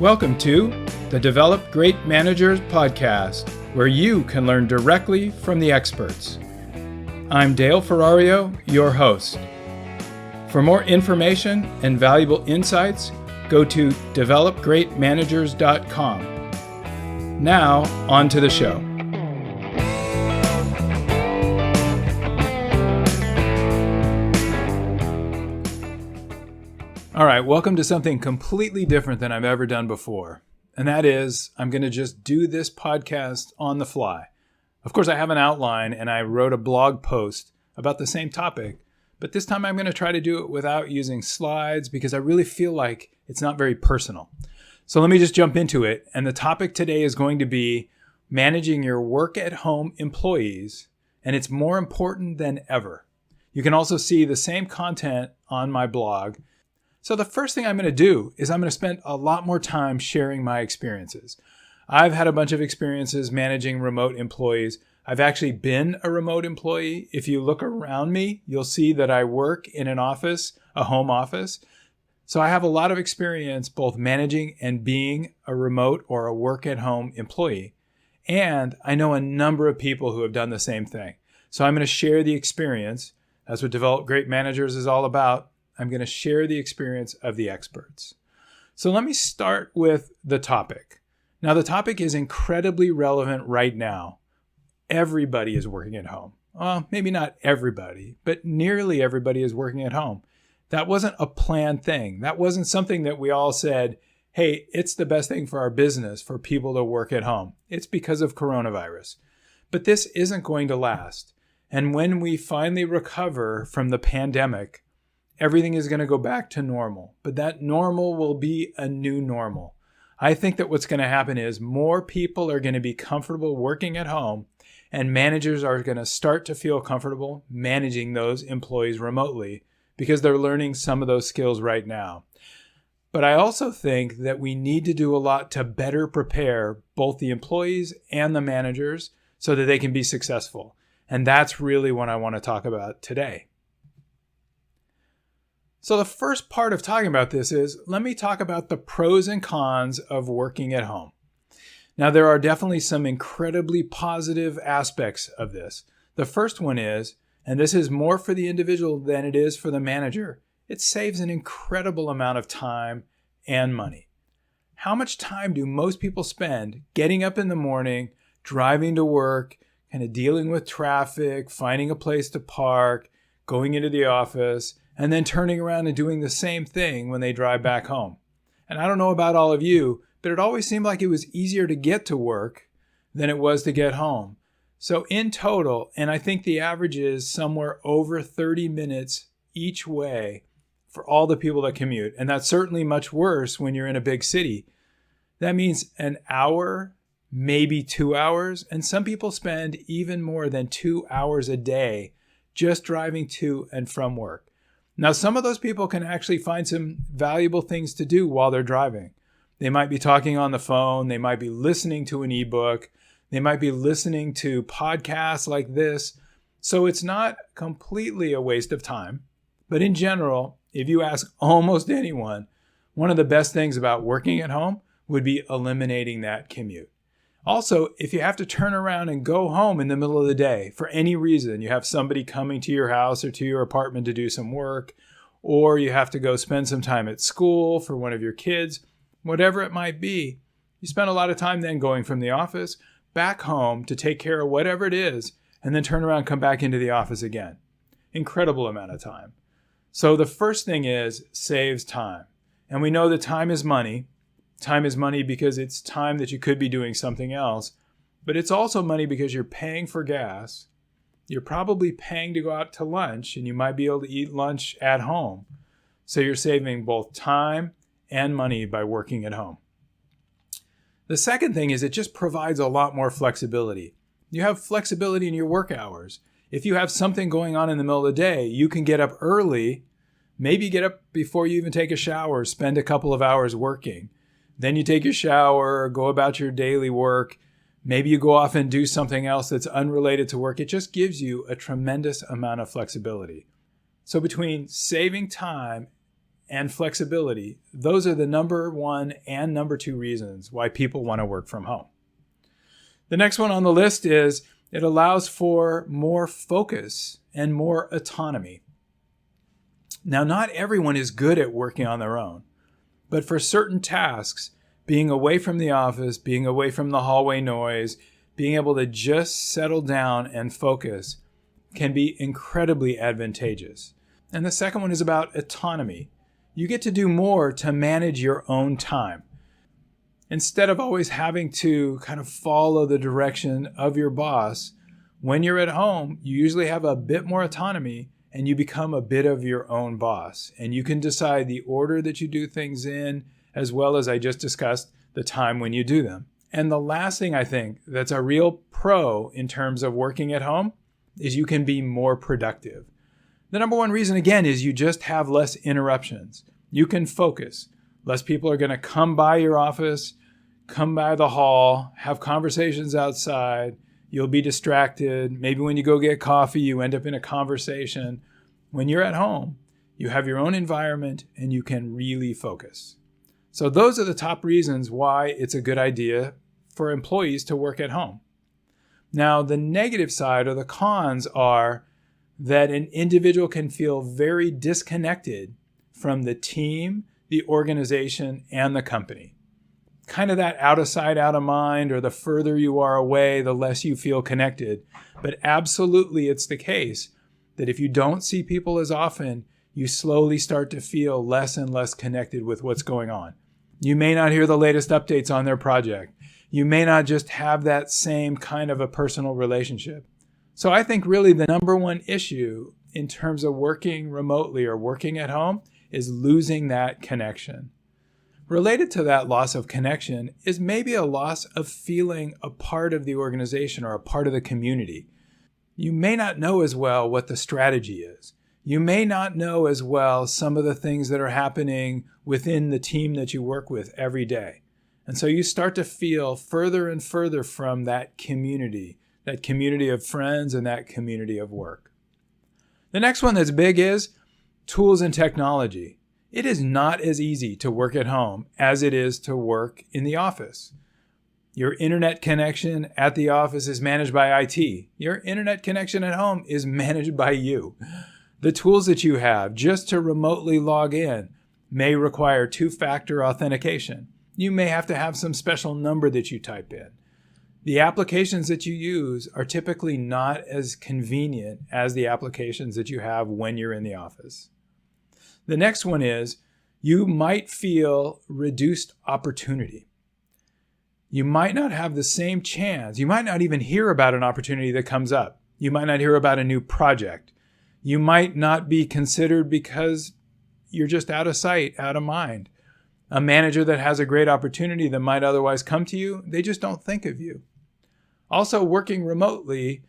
Welcome to the Develop Great Managers podcast, where you can learn directly from the experts. I'm Dale Ferrario, your host. For more information and valuable insights, go to developgreatmanagers.com. Now, on to the show. All right, welcome to something completely different than I've ever done before. And that is, I'm going to just do this podcast on the fly. Of course, I have an outline and I wrote a blog post about the same topic, but this time I'm going to try to do it without using slides because I really feel like it's not very personal. So let me just jump into it. And the topic today is going to be managing your work-at-home employees, and it's more important than ever. You can also see the same content on my blog. So the first thing I'm going to do is I'm going to spend a lot more time sharing my experiences. I've had a bunch of experiences managing remote employees. I've actually been a remote employee. If you look around me, you'll see that I work in an office, a home office. So I have a lot of experience both managing and being a remote or a work-at-home employee. And I know a number of people who have done the same thing. So I'm going to share the experience. That's what Develop Great Managers is all about. I'm going to share the experience of the experts. So let me start with the topic. Now, the topic is incredibly relevant right now. Everybody is working at home. Well, maybe not everybody, but nearly everybody is working at home. That wasn't a planned thing. That wasn't something that we all said, hey, it's the best thing for our business for people to work at home. It's because of coronavirus. But this isn't going to last. And when we finally recover from the pandemic, everything is going to go back to normal, but that normal will be a new normal. I think that what's going to happen is more people are going to be comfortable working at home, and managers are going to start to feel comfortable managing those employees remotely because they're learning some of those skills right now. But I also think that we need to do a lot to better prepare both the employees and the managers so that they can be successful. And that's really what I want to talk about today. So the first part of talking about this is, let me talk about the pros and cons of working at home. Now, there are definitely some incredibly positive aspects of this. The first one is, and this is more for the individual than it is for the manager, it saves an incredible amount of time and money. How much time do most people spend getting up in the morning, driving to work, kind of dealing with traffic, finding a place to park, going into the office, and then turning around and doing the same thing when they drive back home? And I don't know about all of you, but it always seemed like it was easier to get to work than it was to get home. So in total, and I think the average is somewhere over 30 minutes each way for all the people that commute. And that's certainly much worse when you're in a big city. That means an hour, maybe 2 hours, and some people spend even more than 2 hours a day just driving to and from work. Now, some of those people can actually find some valuable things to do while they're driving. They might be talking on the phone. They might be listening to an ebook. They might be listening to podcasts like this. So it's not completely a waste of time. But in general, if you ask almost anyone, one of the best things about working at home would be eliminating that commute. Also, if you have to turn around and go home in the middle of the day for any reason, you have somebody coming to your house or to your apartment to do some work, or you have to go spend some time at school for one of your kids, whatever it might be, you spend a lot of time then going from the office back home to take care of whatever it is, and then turn around and come back into the office again. Incredible amount of time. So the first thing is saves time. And we know that time is money. Time is money because it's time that you could be doing something else, but it's also money because you're paying for gas. You're probably paying to go out to lunch, and you might be able to eat lunch at home. So you're saving both time and money by working at home. The second thing is it just provides a lot more flexibility. You have flexibility in your work hours. If you have something going on in the middle of the day, you can get up early, maybe get up before you even take a shower, spend a couple of hours working. Then you take your shower, go about your daily work. Maybe you go off and do something else that's unrelated to work. It just gives you a tremendous amount of flexibility. So between saving time and flexibility. Those are the number one and number two reasons why people want to work from home. The next one on the list is it allows for more focus and more autonomy. Now, not everyone is good at working on their own, but for certain tasks, being away from the office, being away from the hallway noise, being able to just settle down and focus can be incredibly advantageous. And the second one is about autonomy. You get to do more to manage your own time. Instead of always having to kind of follow the direction of your boss, when you're at home, you usually have a bit more autonomy and you become a bit of your own boss. And you can decide the order that you do things in, as well as I just discussed, the time when you do them. And the last thing I think that's a real pro in terms of working at home is you can be more productive. The number one reason, again, is you just have less interruptions. You can focus. Less people are going to come by your office, come by the hall, have conversations outside. You'll be distracted. Maybe when you go get coffee, you end up in a conversation. When you're at home, you have your own environment and you can really focus. So those are the top reasons why it's a good idea for employees to work at home. Now, the negative side or the cons are that an individual can feel very disconnected from the team, the organization, and the company. Kind of that out of sight, out of mind, or the further you are away, the less you feel connected. But absolutely, it's the case that if you don't see people as often, you slowly start to feel less and less connected with what's going on. You may not hear the latest updates on their project. You may not just have that same kind of a personal relationship. So I think really the number one issue in terms of working remotely or working at home is losing that connection. Related to that loss of connection is maybe a loss of feeling a part of the organization or a part of the community. You may not know as well what the strategy is. You may not know as well some of the things that are happening within the team that you work with every day. And so you start to feel further and further from that community of friends and that community of work. The next one that's big is tools and technology. It is not as easy to work at home as it is to work in the office. Your internet connection at the office is managed by IT. Your internet connection at home is managed by you. The tools that you have just to remotely log in may require two-factor authentication. You may have to have some special number that you type in. The applications that you use are typically not as convenient as the applications that you have when you're in the office. The next one is you might feel reduced opportunity. You might not have the same chance. You might not even hear about an opportunity that comes up. You might not hear about a new project. You might not be considered because you're just out of sight, out of mind. A manager that has a great opportunity that might otherwise come to you, they just don't think of you. Also, working remotely,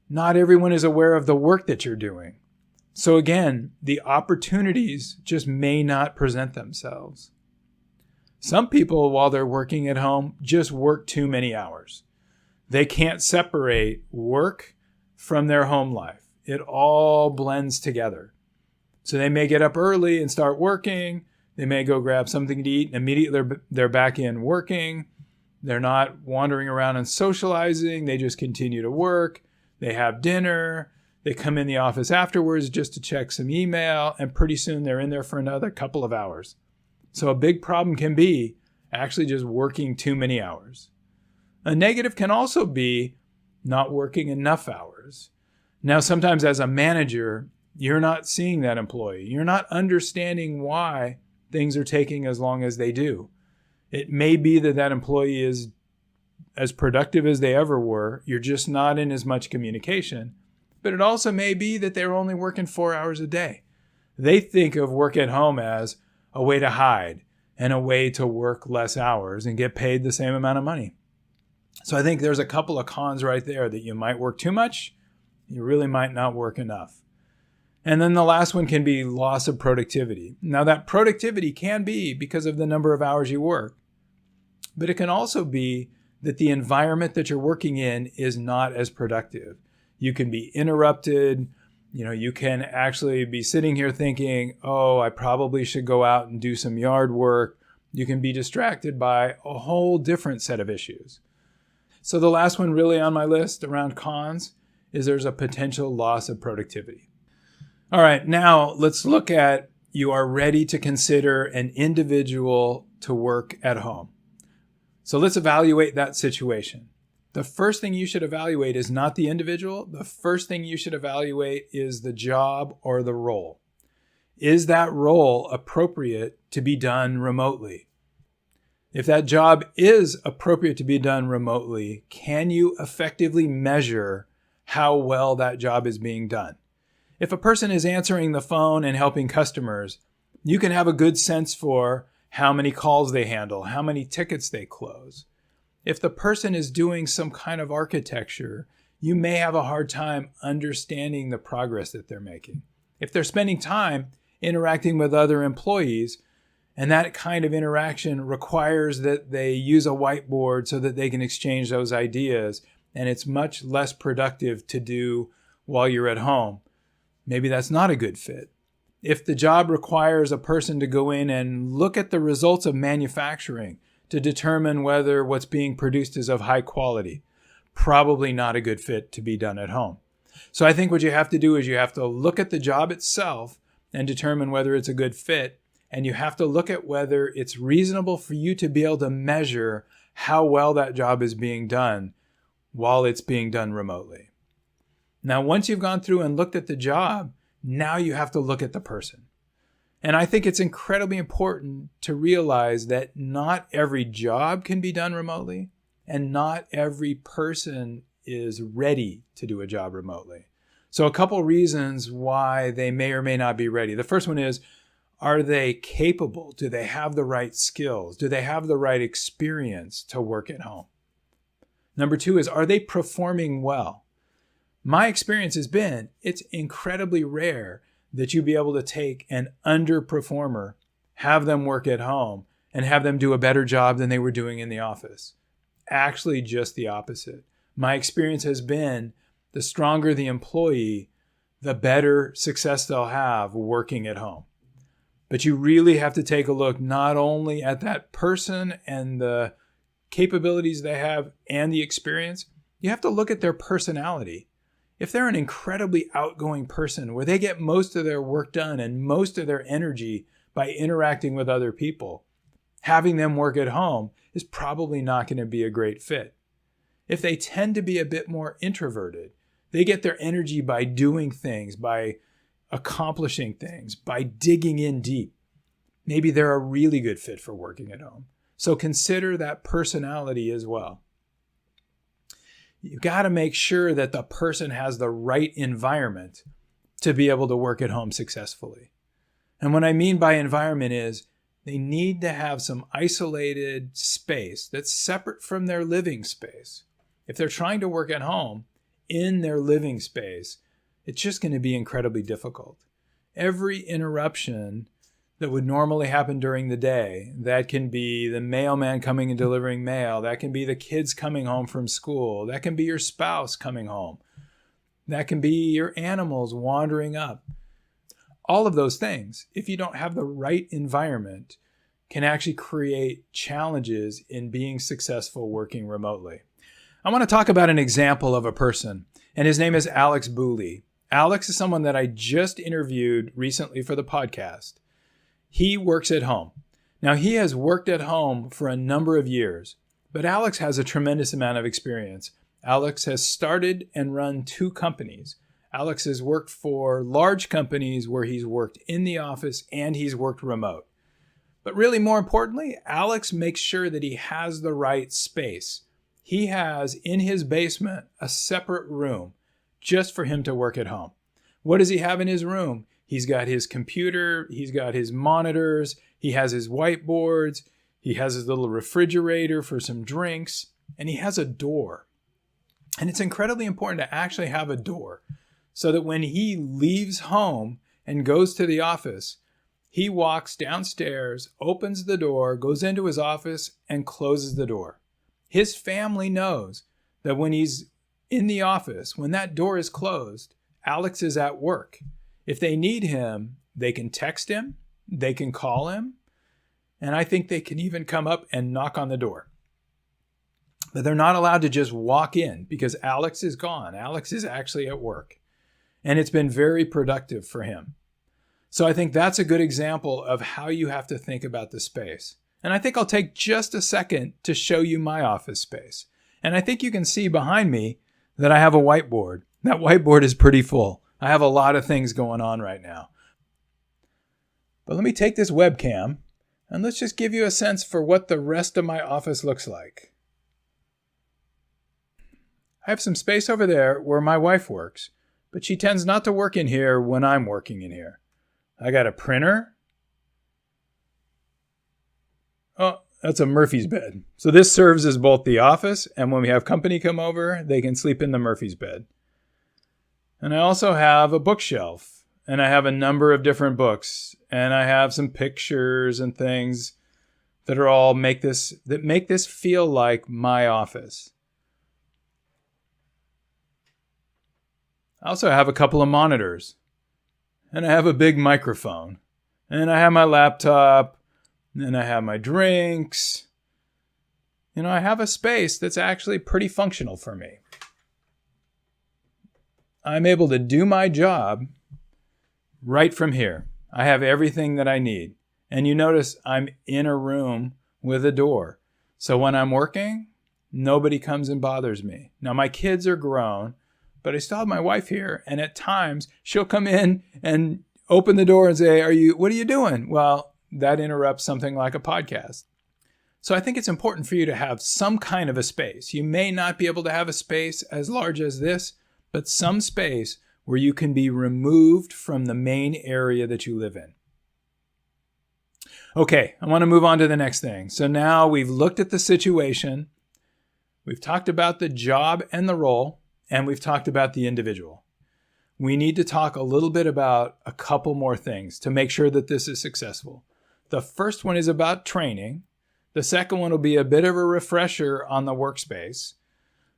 not everyone is aware of the work that you're doing. So again, the opportunities just may not present themselves. Some people, while they're working at home, just work too many hours. They can't separate work from their home life. It all blends together. So they may get up early and start working. They may go grab something to eat and immediately they're back in working. They're not wandering around and socializing. They just continue to work. They have dinner. They come in the office afterwards just to check some email, and pretty soon they're in there for another couple of hours. So a big problem can be actually just working too many hours. A negative can also be not working enough hours. Now, sometimes as a manager, you're not seeing that employee. You're not understanding why things are taking as long as they do. It may be that that employee is as productive as they ever were. You're just not in as much communication. But it also may be that they're only working 4 hours a day. They think of work at home as a way to hide and a way to work less hours and get paid the same amount of money. So I think there's a couple of cons right there that you might work too much. You really might not work enough. And then the last one can be loss of productivity. Now that productivity can be because of the number of hours you work, but it can also be that the environment that you're working in is not as productive. You can be interrupted. You can actually be sitting here thinking, oh, I probably should go out and do some yard work. You can be distracted by a whole different set of issues. So the last one really on my list around cons is there's a potential loss of productivity. All right, now let's look at you are ready to consider an individual to work at home. So let's evaluate that situation. The first thing you should evaluate is not the individual. The first thing you should evaluate is the job or the role. Is that role appropriate to be done remotely? If that job is appropriate to be done remotely, can you effectively measure how well that job is being done? If a person is answering the phone and helping customers, you can have a good sense for how many calls they handle, how many tickets they close. If the person is doing some kind of architecture, you may have a hard time understanding the progress that they're making. If they're spending time interacting with other employees, and that kind of interaction requires that they use a whiteboard so that they can exchange those ideas, and it's much less productive to do while you're at home, maybe that's not a good fit. If the job requires a person to go in and look at the results of manufacturing to determine whether what's being produced is of high quality, probably not a good fit to be done at home. So I think what you have to do is you have to look at the job itself and determine whether it's a good fit. And you have to look at whether it's reasonable for you to be able to measure how well that job is being done while it's being done remotely. Now, once you've gone through and looked at the job, now you have to look at the person. And I think it's incredibly important to realize that not every job can be done remotely, and not every person is ready to do a job remotely. So a couple reasons why they may or may not be ready. The first one is, are they capable? Do they have the right skills? Do they have the right experience to work at home? Number two is, are they performing well? My experience has been, it's incredibly rare that you be able to take an underperformer, have them work at home, and have them do a better job than they were doing in the office. Actually, just the opposite. My experience has been, the stronger the employee, the better success they'll have working at home. But you really have to take a look not only at that person and the capabilities they have and the experience, you have to look at their personality. If they're an incredibly outgoing person where they get most of their work done and most of their energy by interacting with other people, having them work at home is probably not going to be a great fit. If they tend to be a bit more introverted, they get their energy by doing things, by accomplishing things, by digging in deep. Maybe they're a really good fit for working at home. So consider that personality as well. You got to make sure that the person has the right environment to be able to work at home successfully. And what I mean by environment is they need to have some isolated space that's separate from their living space. If they're trying to work at home in their living space, it's just going to be incredibly difficult. Every interruption that would normally happen during the day, that can be the mailman coming and delivering mail, that can be the kids coming home from school, that can be your spouse coming home, that can be your animals wandering up. All of those things, if you don't have the right environment, can actually create challenges in being successful working remotely. I want to talk about an example of a person, and his name is Alex Booley. Alex is someone that I just interviewed recently for the podcast. He works at home. Now, he has worked at home for a number of years, but Alex has a tremendous amount of experience. Alex has started and run 2 companies. Alex has worked for large companies where he's worked in the office and he's worked remote. But really more importantly, Alex makes sure that he has the right space. He has in his basement a separate room just for him to work at home. What does he have in his room? He's got his computer, he's got his monitors, he has his whiteboards, he has his little refrigerator for some drinks, and he has a door. And it's incredibly important to actually have a door so that when he leaves home and goes to the office, he walks downstairs, opens the door, goes into his office, and closes the door. His family knows that when he's in the office, when that door is closed, Alex is at work. If they need him, they can text him, they can call him, and I think they can even come up and knock on the door. But they're not allowed to just walk in because Alex is gone. Alex is actually at work. And it's been very productive for him. So I think that's a good example of how you have to think about the space. And I think I'll take just a second to show you my office space. And I think you can see behind me that I have a whiteboard. That whiteboard is pretty full. I have a lot of things going on right now. But let me take this webcam and let's just give you a sense for what the rest of my office looks like. I have some space over there where my wife works, but she tends not to work in here when I'm working in here. I got a printer. Oh, that's a Murphy's bed. So this serves as both the office, and when we have company come over, they can sleep in the Murphy's bed. And I also have a bookshelf, and I have a number of different books, and I have some pictures and things that are all make this feel like my office. I also have a couple of monitors, and I have a big microphone, and I have my laptop, and I have my drinks. I have a space that's actually pretty functional for me. I'm able to do my job right from here. I have everything that I need. And you notice I'm in a room with a door. So when I'm working, nobody comes and bothers me. Now my kids are grown, but I still have my wife here. And at times she'll come in and open the door and say, what are you doing? Well, that interrupts something like a podcast. So I think it's important for you to have some kind of a space. You may not be able to have a space as large as this, but some space where you can be removed from the main area that you live in. Okay, I want to move on to the next thing. So now we've looked at the situation, we've talked about the job and the role, and we've talked about the individual. We need to talk a little bit about a couple more things to make sure that this is successful. The first one is about training. The second one will be a bit of a refresher on the workspace.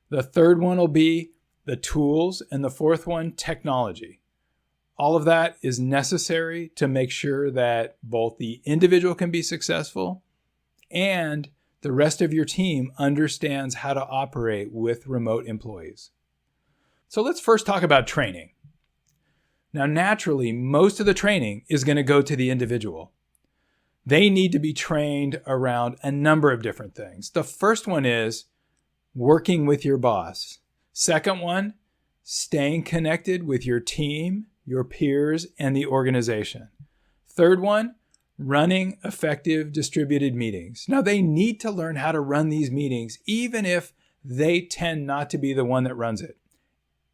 The third one will be the tools, and the fourth one, technology. All of that is necessary to make sure that both the individual can be successful and the rest of your team understands how to operate with remote employees. So let's first talk about training. Now, naturally, most of the training is going to go to the individual. They need to be trained around a number of different things. The first one is working with your boss. Second one, staying connected with your team, your peers, and the organization. Third one, running effective distributed meetings. Now, they need to learn how to run these meetings, even if they tend not to be the one that runs it.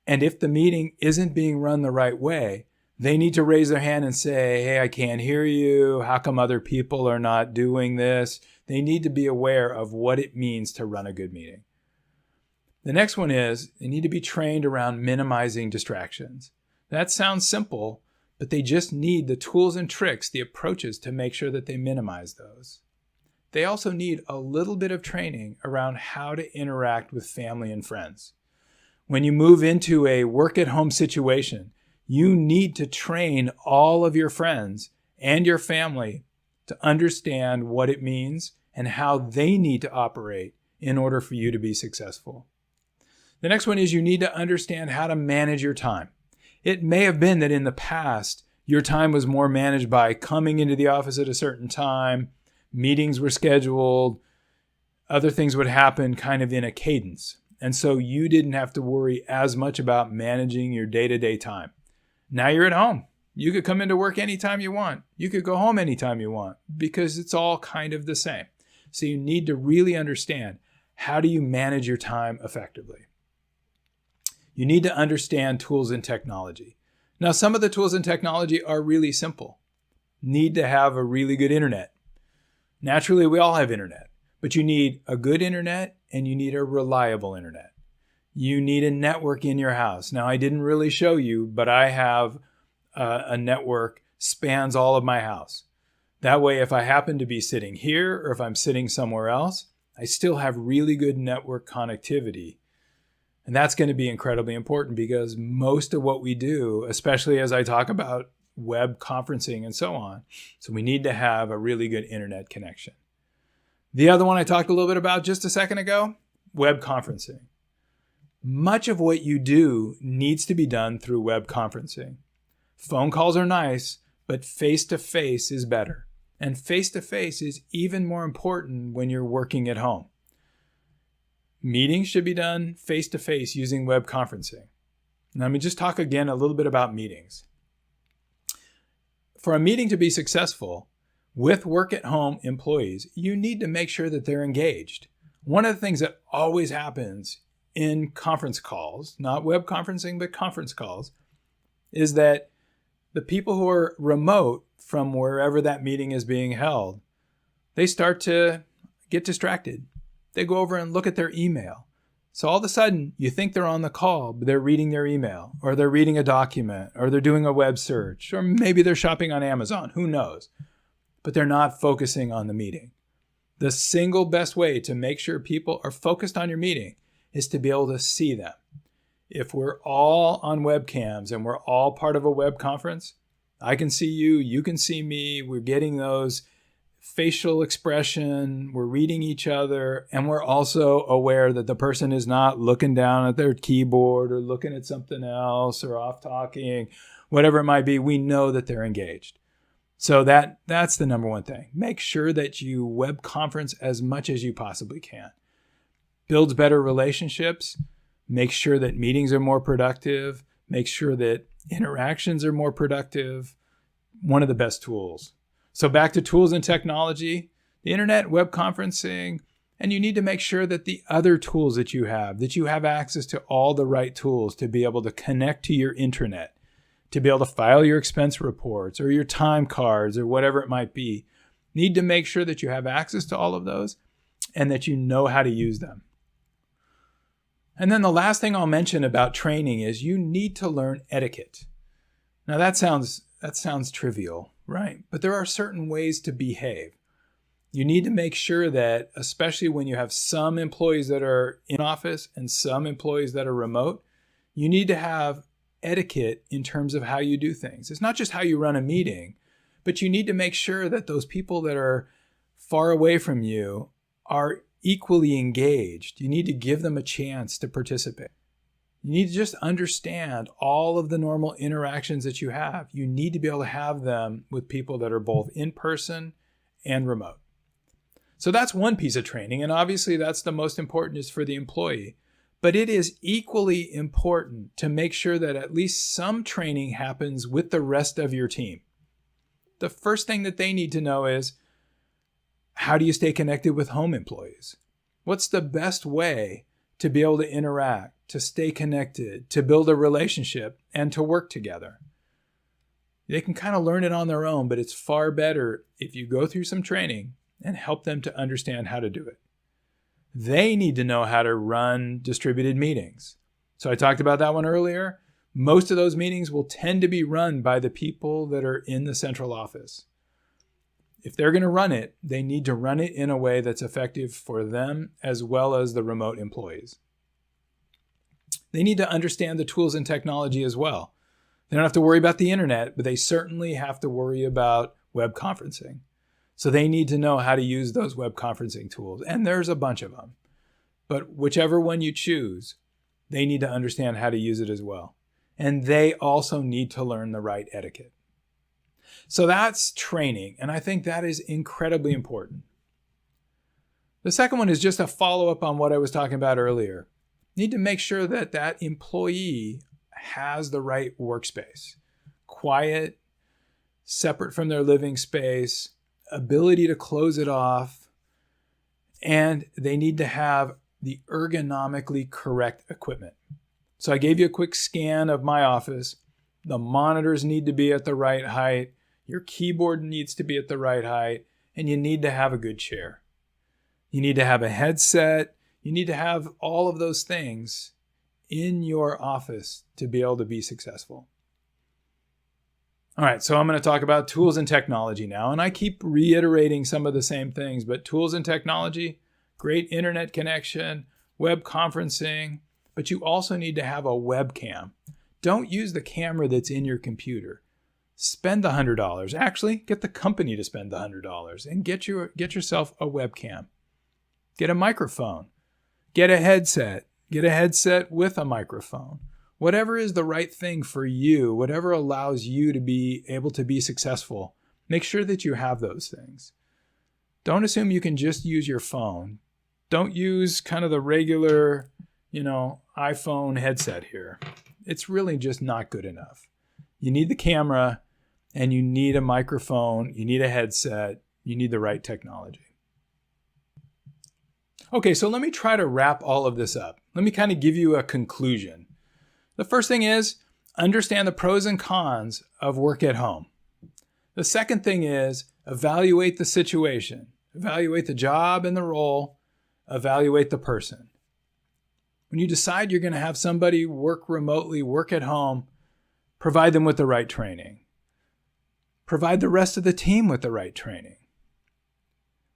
And if the meeting isn't being run the right way, they need to raise their hand and say, hey, I can't hear you. How come other people are not doing this? They need to be aware of what it means to run a good meeting. The next one is they need to be trained around minimizing distractions. That sounds simple, but they just need the tools and tricks, the approaches to make sure that they minimize those. They also need a little bit of training around how to interact with family and friends. When you move into a work-at-home situation, you need to train all of your friends and your family to understand what it means and how they need to operate in order for you to be successful. The next one is you need to understand how to manage your time. It may have been that in the past, your time was more managed by coming into the office at a certain time, meetings were scheduled, other things would happen kind of in a cadence. And so you didn't have to worry as much about managing your day-to-day time. Now you're at home. You could come into work anytime you want. You could go home anytime you want because it's all kind of the same. So you need to really understand, how do you manage your time effectively? You need to understand tools and technology. Now, some of the tools and technology are really simple. Need to have a really good internet. Naturally, we all have internet, but you need a good internet and you need a reliable internet. You need a network in your house. Now, I didn't really show you, but I have a network spans all of my house. That way, if I happen to be sitting here or if I'm sitting somewhere else, I still have really good network connectivity. And that's going to be incredibly important because most of what we do, especially as I talk about web conferencing and so on, so we need to have a really good internet connection. The other one I talked a little bit about just a second ago, web conferencing. Much of what you do needs to be done through web conferencing. Phone calls are nice, but face-to-face is better. And face-to-face is even more important when you're working at home. Meetings should be done face-to-face using web conferencing. Now, let me just talk again a little bit about meetings. For a meeting to be successful with work-at-home employees, you need to make sure that they're engaged. One of the things that always happens in conference calls, not web conferencing, but conference calls, is that the people who are remote from wherever that meeting is being held, they start to get distracted. They go over and look at their email. So all of a sudden, you think they're on the call, but they're reading their email, or they're reading a document, or they're doing a web search, or maybe they're shopping on Amazon, who knows? But they're not focusing on the meeting. The single best way to make sure people are focused on your meeting is to be able to see them. If we're all on webcams and we're all part of a web conference, I can see you, you can see me, we're getting those facial expression, we're reading each other, and we're also aware that the person is not looking down at their keyboard or looking at something else or off talking, whatever it might be. We know that they're engaged. So that's the number one thing. Make sure that you web conference as much as you possibly can. Builds better relationships. Make sure that meetings are more productive. Make sure that interactions are more productive. One of the best tools. So back to tools and technology, the internet, web conferencing, and you need to make sure that the other tools that you have access to all the right tools to be able to connect to your intranet, to be able to file your expense reports or your time cards or whatever it might be. Need to make sure that you have access to all of those and that you know how to use them. And then the last thing I'll mention about training is you need to learn etiquette. Now that sounds trivial, right? But there are certain ways to behave. You need to make sure that, especially when you have some employees that are in office and some employees that are remote, you need to have etiquette in terms of how you do things. It's not just how you run a meeting, but you need to make sure that those people that are far away from you are equally engaged. You need to give them a chance to participate. You need to just understand all of the normal interactions that you have. You need to be able to have them with people that are both in person and remote. So that's one piece of training, and obviously that's the most important is for the employee. But it is equally important to make sure that at least some training happens with the rest of your team. The first thing that they need to know is, how do you stay connected with home employees? What's the best way to be able to interact, to stay connected, to build a relationship, and to work together? They can kind of learn it on their own, but it's far better if you go through some training and help them to understand how to do it. They need to know how to run distributed meetings. So I talked about that one earlier. Most of those meetings will tend to be run by the people that are in the central office. If they're going to run it, they need to run it in a way that's effective for them as well as the remote employees. They need to understand the tools and technology as well. They don't have to worry about the internet, but they certainly have to worry about web conferencing. So they need to know how to use those web conferencing tools. And there's a bunch of them. But whichever one you choose, they need to understand how to use it as well. And they also need to learn the right etiquette. So that's training, and I think that is incredibly important. The second one is just a follow-up on what I was talking about earlier. You need to make sure that that employee has the right workspace. Quiet, separate from their living space, ability to close it off, and they need to have the ergonomically correct equipment. So I gave you a quick scan of my office. The monitors need to be at the right height. Your keyboard needs to be at the right height, and you need to have a good chair. You need to have a headset. You need to have all of those things in your office to be able to be successful. All right, so I'm going to talk about tools and technology now, and I keep reiterating some of the same things, but tools and technology, great internet connection, web conferencing, but you also need to have a webcam. Don't use the camera that's in your computer. Spend the $100. Actually, get the company to spend the $100 and get yourself a webcam. Get a microphone. Get a headset. Get a headset with a microphone. Whatever is the right thing for you, whatever allows you to be able to be successful, make sure that you have those things. Don't assume you can just use your phone. Don't use kind of the regular, iPhone headset here. It's really just not good enough. You need the camera and you need a microphone. You need a headset. You need the right technology. Okay, so let me try to wrap all of this up. Let me kind of give you a conclusion. The first thing is understand the pros and cons of work at home. The second thing is evaluate the situation. Evaluate the job and the role. Evaluate the person. When you decide you're going to have somebody work remotely, work at home, provide them with the right training. Provide the rest of the team with the right training.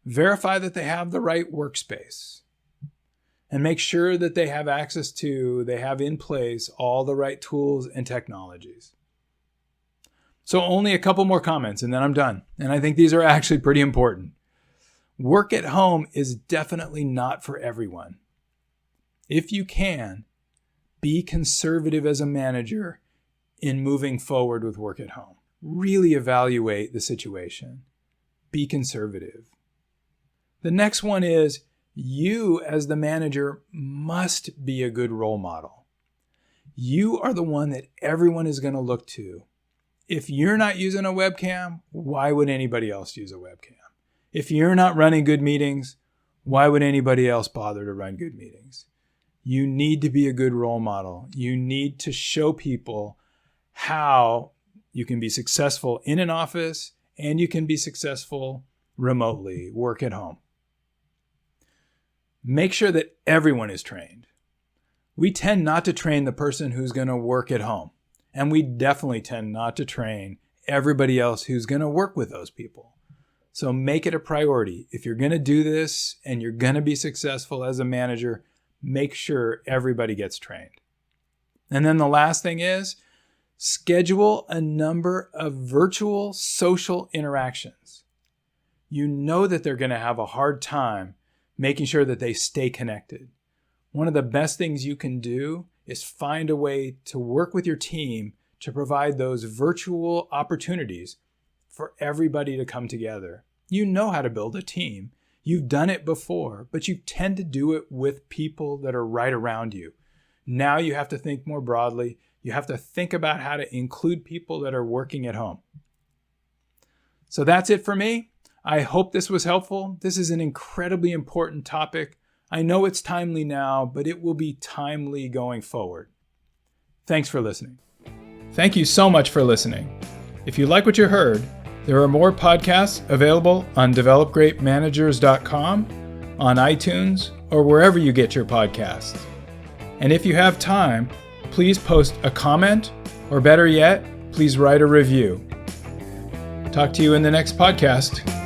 Verify that they have the right workspace. And make sure that they have they have in place all the right tools and technologies. So only a couple more comments and then I'm done. And I think these are actually pretty important. Work at home is definitely not for everyone. If you can, be conservative as a manager in moving forward with work at home. Really evaluate the situation. Be conservative. The next one is you as the manager must be a good role model. You are the one that everyone is going to look to. If you're not using a webcam, why would anybody else use a webcam? If you're not running good meetings, why would anybody else bother to run good meetings? You need to be a good role model. You need to show people how you can be successful in an office and you can be successful remotely, work at home. Make sure that everyone is trained. We tend not to train the person who's going to work at home. And we definitely tend not to train everybody else who's going to work with those people. So make it a priority. If you're going to do this and you're going to be successful as a manager, make sure everybody gets trained. And then the last thing is schedule a number of virtual social interactions. You know that they're going to have a hard time making sure that they stay connected. One of the best things you can do is find a way to work with your team to provide those virtual opportunities for everybody to come together. You know how to build a team. You've done it before, but you tend to do it with people that are right around you. Now you have to think more broadly. You have to think about how to include people that are working at home. So that's it for me. I hope this was helpful. This is an incredibly important topic. I know it's timely now, but it will be timely going forward. Thanks for listening. Thank you so much for listening. If you like what you heard, there are more podcasts available on developgreatmanagers.com, on iTunes, or wherever you get your podcasts. And if you have time, please post a comment, or better yet, please write a review. Talk to you in the next podcast.